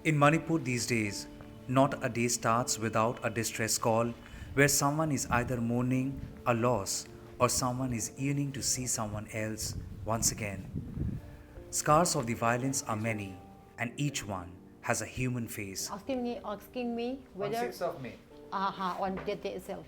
In Manipur these days, not a day starts without a distress call where someone is either mourning a loss or someone is yearning to see someone else once again. Scars of the violence are many, and each one has a human face. Asking me whether 6th of May. on that day itself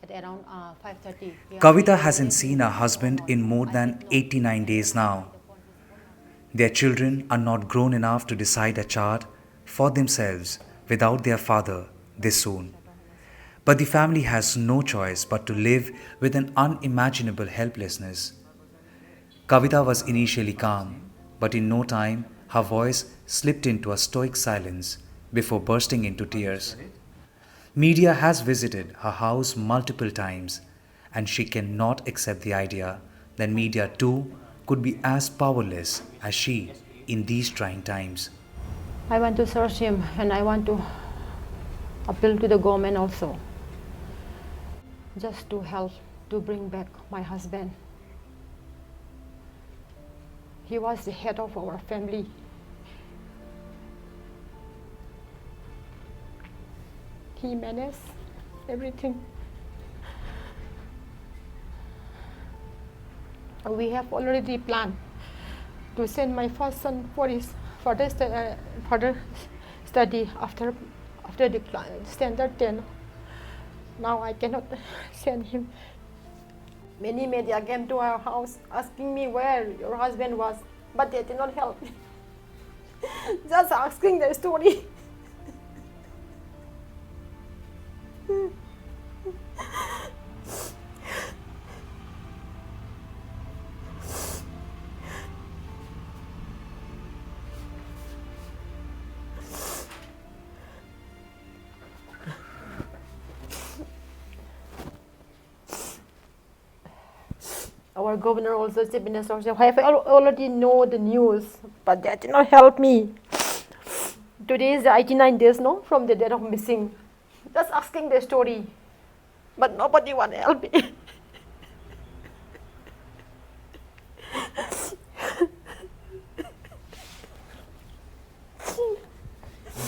at around 5:30. Kavita hasn't seen her husband in more than 89 days now. Their children are not grown enough to decide a chart for themselves without their father this soon. But the family has no choice but to live with an unimaginable helplessness. Kavita was initially calm, but in no time her voice slipped into a stoic silence before bursting into tears. Media has visited her house multiple times, and she cannot accept the idea that media too could be as powerless as she in these trying times. I want to search him and I want to appeal to the government also, just to help to bring back my husband. He was the head of our family. He managed everything. We have already planned to send my first son for his further study after the standard 10. Now I cannot send him. Many media came to our house asking me where your husband was, but they did not help me. Just asking the story. Our governor also, chief minister also, have already know the news, but that did not help me. Today is the 89 days, no, from the date of missing. Just asking the story, but nobody want to help me. You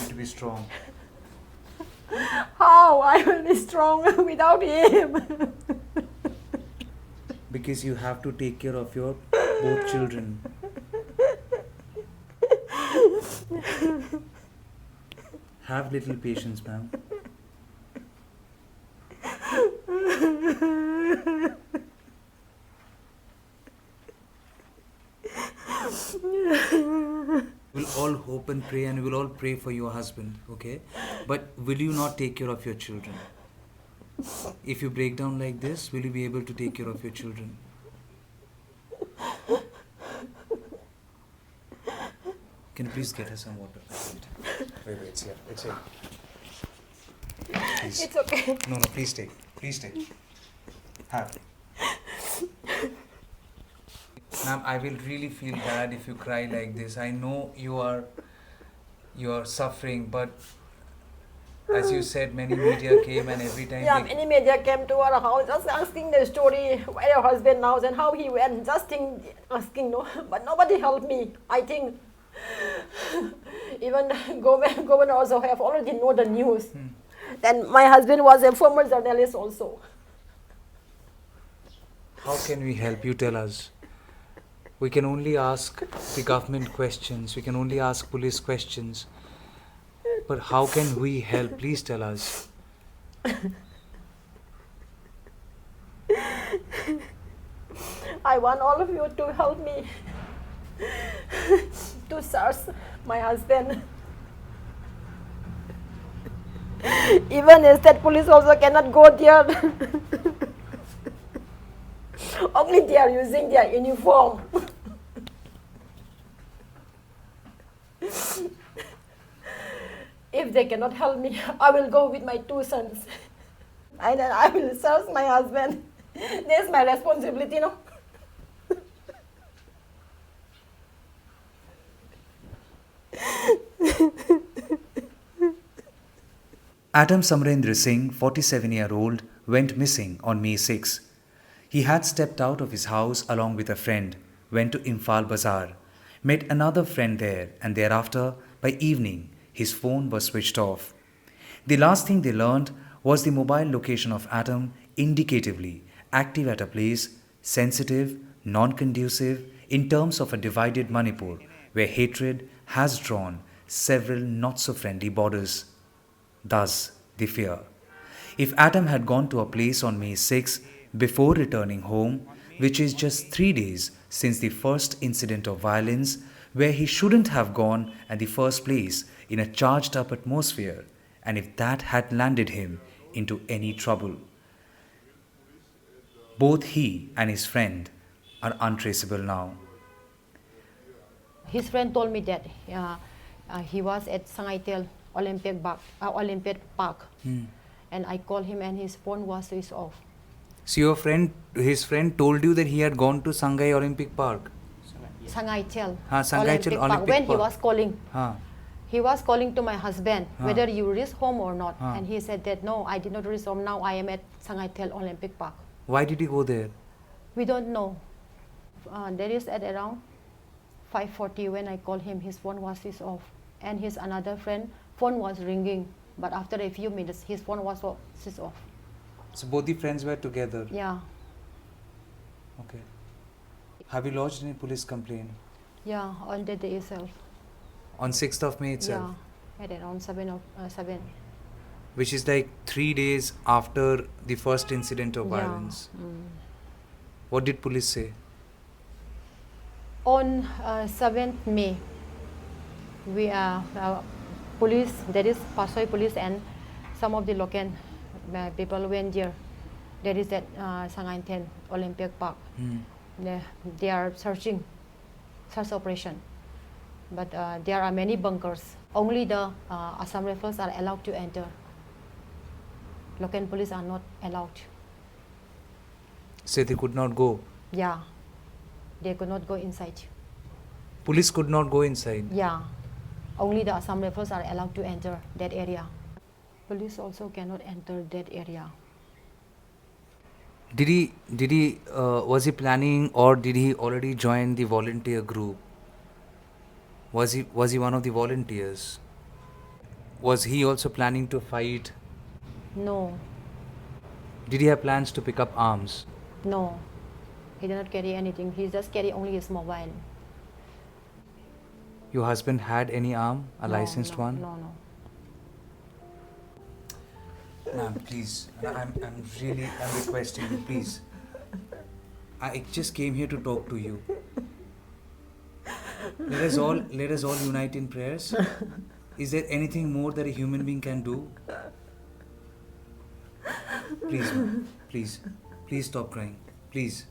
need to be strong. How I will be strong without him? Because you have to take care of your both children. Have little patience, ma'am. We'll all hope and pray, and we'll all pray for your husband, okay? But will you not take care of your children? If you break down like this, will you be able to take care of your children? Can you please get her some water? Wait, it's here. It's here. Please. It's okay. No, please take. Please take. Have. Ma'am, I will really feel bad if you cry like this. I know you are suffering, but as you said, many media came and every time. Yeah, many media came to our house just asking the story, where your husband now and how he went, just asking, no, but nobody helped me. I think even governor also have already know the news. Then my husband was a former journalist also. How can we help? You tell us. We can only ask the government questions. We can only ask police questions. But how can we help? Please tell us. I want all of you to help me to search my husband. Even the state police also cannot go there. Only they are using their uniform. If they cannot help me, I will go with my 2 sons. And then I will search my husband. That's my responsibility, no? Adam Samarendra Singh, 47-year-old, went missing on May 6. He had stepped out of his house along with a friend, went to Imphal Bazaar, met another friend there, and thereafter, by evening, his phone was switched off. The last thing they learned was the mobile location of Adam indicatively active at a place sensitive, non conducive in terms of a divided Manipur where hatred has drawn several not so friendly borders. Thus, the fear. If Adam had gone to a place on May 6 before returning home, which is just 3 days since the first incident of violence, where he shouldn't have gone at the first place in a charged up atmosphere, and if that had landed him into any trouble. Both he and his friend are untraceable now. His friend told me that he was at Sangaitel Olympic Park, and I called him and his phone was switched off. So his friend told you that he had gone to Shanghai Olympic Park? Sangaitel Sangaitel Olympic Park. When Park. He was calling to my husband whether you reach home or not, Huh. and he said that no, I did not reach home. Now I am at Sangaitel Olympic Park. Why did he go there? We don't know. There is at around 5:40 when I called him, his phone was switched off, and his another friend phone was ringing, but after a few minutes his phone was switched off. So both the friends were together? Yeah, Okay. Have you lodged any police complaint? yeah, on that day itself. On 6th of May itself? Yeah, at around 7. Which is like 3 days after the first incident of Yeah. violence. What did police say? On 7th May, we police, that is Pasoi police and some of the local people went there. There is that Sangaitel Olympic Park. They are search operation, but there are many bunkers. Only the Assam Rifles are allowed to enter. Local police are not allowed. Say they could not go. Yeah, they could not go inside. Police could not go inside. Yeah, only the Assam Rifles are allowed to enter that area. Police also cannot enter that area. Was he planning, or did he already join the volunteer group? Was he one of the volunteers? Was he also planning to fight? No, Did he have plans to pick up arms? no, he did not carry anything. He just carry only his mobile. Your husband had any arm, a No, licensed no, one? No, no. Ma'am, please. I'm requesting you, please. I just came here to talk to you. Let us all unite in prayers. Is there anything more that a human being can do? Please, ma'am. Please stop crying. Please.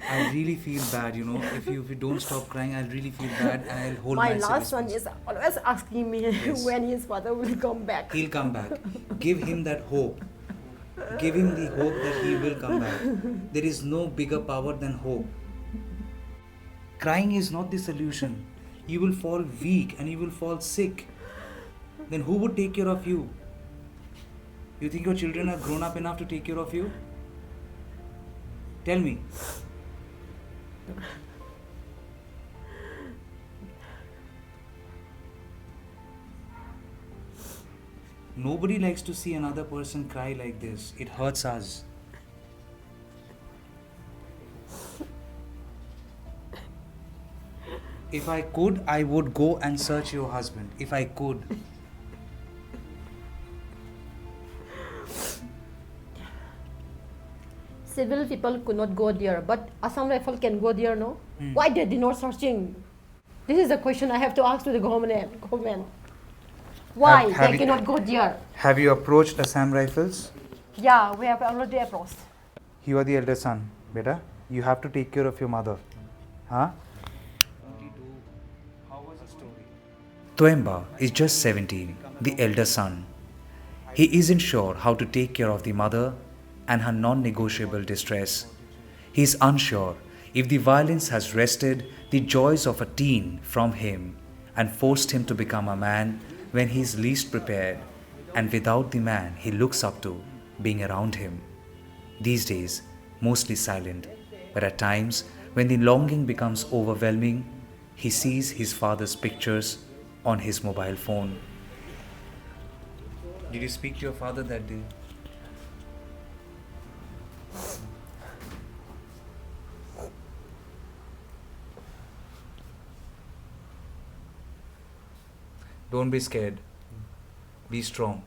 I really feel bad, If you don't stop crying, I'll really feel bad, and I'll hold My myself last son responsible. is always asking me Yes. when his father will come back. He'll come back. Give him that hope. Give him the hope that he will come back. There is no bigger power than hope. Crying is not the solution. You will fall weak and you will fall sick. Then who would take care of you? You think your children are grown up enough to take care of you? Tell me. Nobody likes to see another person cry like this. It hurts us. If I could, I would go and search your husband. If I could. Civil people could not go there, but Assam Rifle can go there, no? Why they did not searching? This is a question I have to ask to the government. Why Have they cannot go there? Have you approached Assam Rifles? Yeah, we have already approached. You are the elder son, beta. You have to take care of your mother. Huh? Toemba is just 17, the elder son. He isn't sure how to take care of the mother and her non-negotiable distress. He is unsure if the violence has wrested the joys of a teen from him and forced him to become a man when he is least prepared and without the man he looks up to being around him. These days, mostly silent, but at times when the longing becomes overwhelming, he sees his father's pictures on his mobile phone. Did you speak to your father that day? Don't be scared. Be strong.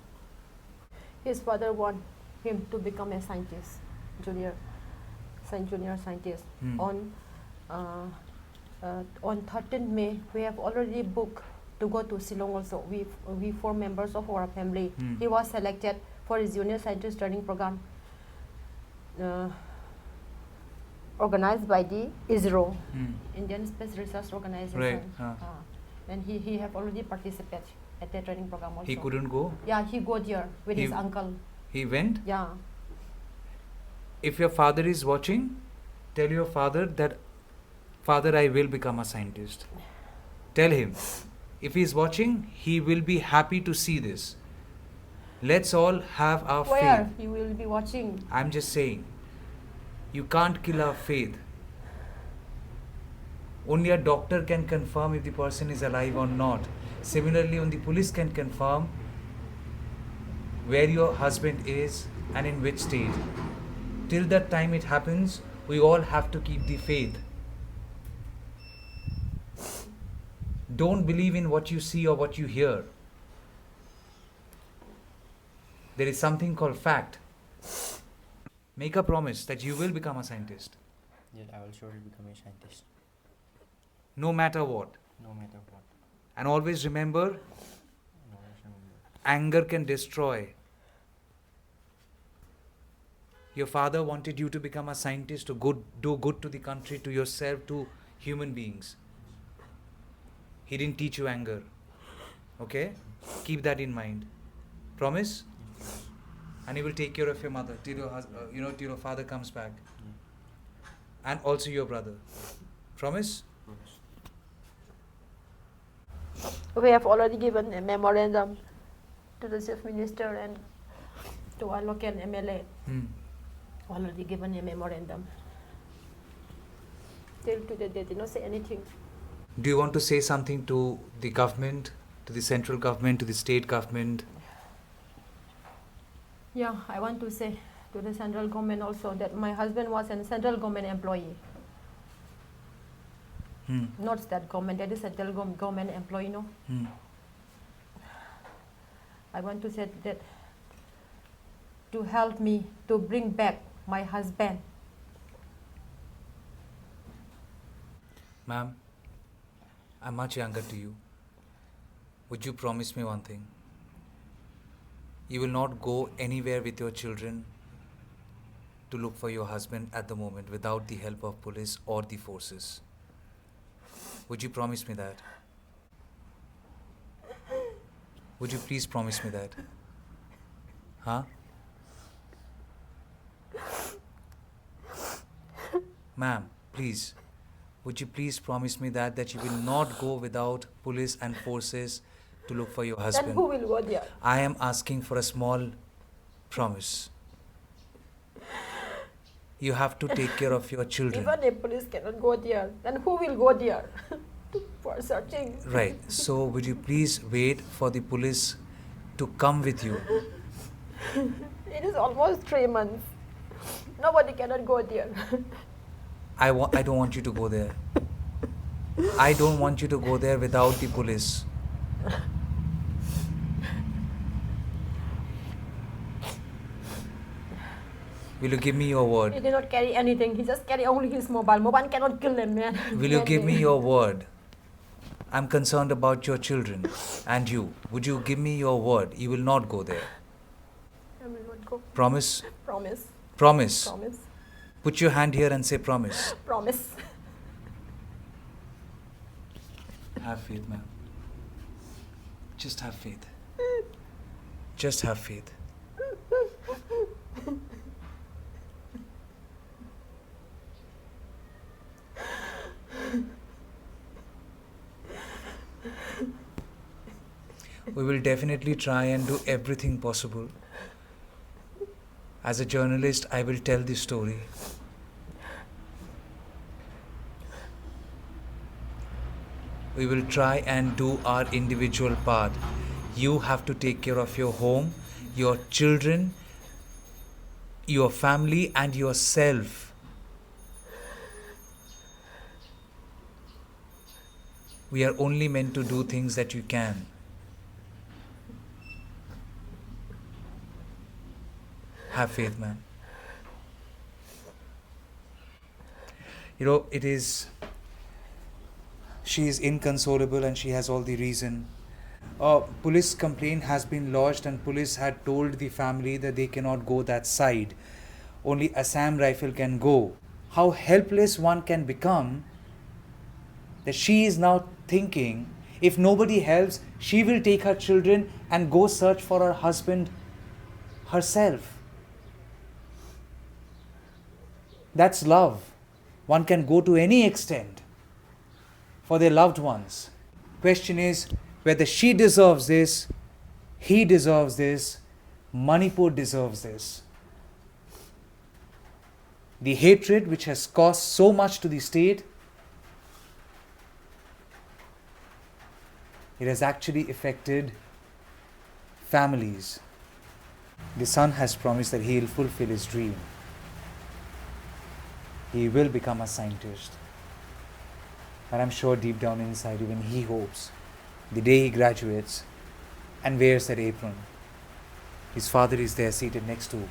His father want him to become a scientist, junior scientist. Hmm. On 13th May, we have already booked to go to Shillong also. We 4 members of our family. Hmm. He was selected for his junior scientist training program organized by the ISRO, Indian Space Research Organization. Right. And he have already participated at the training program also. He couldn't go? Yeah, he go there with his uncle. He went? Yeah. If your father is watching, tell your father that, Father, I will become a scientist. Tell him. If he is watching, he will be happy to see this. Let's all have our Where faith. he will be watching? I'm just saying, you can't kill our faith. Only a doctor can confirm if the person is alive or not. Similarly, only police can confirm where your husband is and in which state. Till that time it happens, we all have to keep the faith. Don't believe in what you see or what you hear. There is something called fact. Make a promise that you will become a scientist. Yes, I will surely become a scientist. No matter what. No matter what. And always remember, Always remember. anger can destroy. Your father wanted you to become a scientist, to do good to the country, to yourself, to human beings. He didn't teach you anger. Okay? Keep that in mind. Promise? And he will take care of your mother till till your father comes back. And also your brother. Promise? We have already given a memorandum to the chief minister and to our local MLA. Already given a memorandum. Till today they did not say anything. Do you want to say something to the government, to the central government, to the state government? Yeah, I want to say to the central government also that my husband was a central government employee. Not state government, that is central government employee, no? I want to say that to help me to bring back my husband. Ma'am, I'm much younger to you. Would you promise me one thing? You will not go anywhere with your children to look for your husband at the moment without the help of police or the forces. Would you promise me that? Would you please promise me that? Huh? Ma'am, please. Would you please promise me that you will not go without police and forces to look for your husband? Then who will go there? I am asking for a small promise. You have to take care of your children. Even if police cannot go there, then who will go there for searching? Right. So would you please wait for the police to come with you? It is almost 3 months. Nobody cannot go there. I don't want you to go there. I don't want you to go there without the police. Will you give me your He word? did not carry anything. He just carry only his mobile. Mobile cannot kill him, man. Will you give me your word? I'm concerned about your children and you. Would you give me your word? You will not go there. I will not go. Promise? Promise. Promise. Promise. Put your hand here and say promise. Promise. Have faith, ma'am. Just have faith. Just have faith. We will definitely try and do everything possible. As a journalist, I will tell the story. We will try and do our individual part. You have to take care of your home, your children, your family, and yourself. We are only meant to do things that you can. Have faith, man. You know, she is inconsolable and she has all the reason. A police complaint has been lodged and police had told the family that they cannot go that side. Only Assam rifle can go. How helpless one can become, that she is now thinking, if nobody helps, she will take her children and go search for her husband herself. That's love. One can go to any extent for their loved ones. Question is whether she deserves this, he deserves this, Manipur deserves this. The hatred which has cost so much to the state, it has actually affected families. The son has promised that he will fulfill his dream. He will become a scientist. And I'm sure deep down inside, even he hopes the day he graduates and wears that apron, his father is there seated next to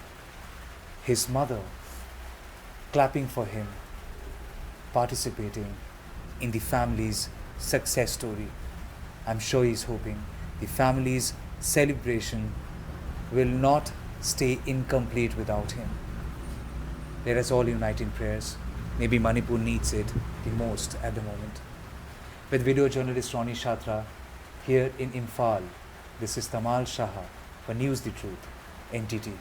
his mother, clapping for him, participating in the family's success story. I'm sure he's hoping the family's celebration will not stay incomplete without him. Let us all unite in prayers. Maybe Manipur needs it the most at the moment. With video journalist Ronnie Shatra here in Imphal, this is Tamal Shaha for News the Truth, NTT.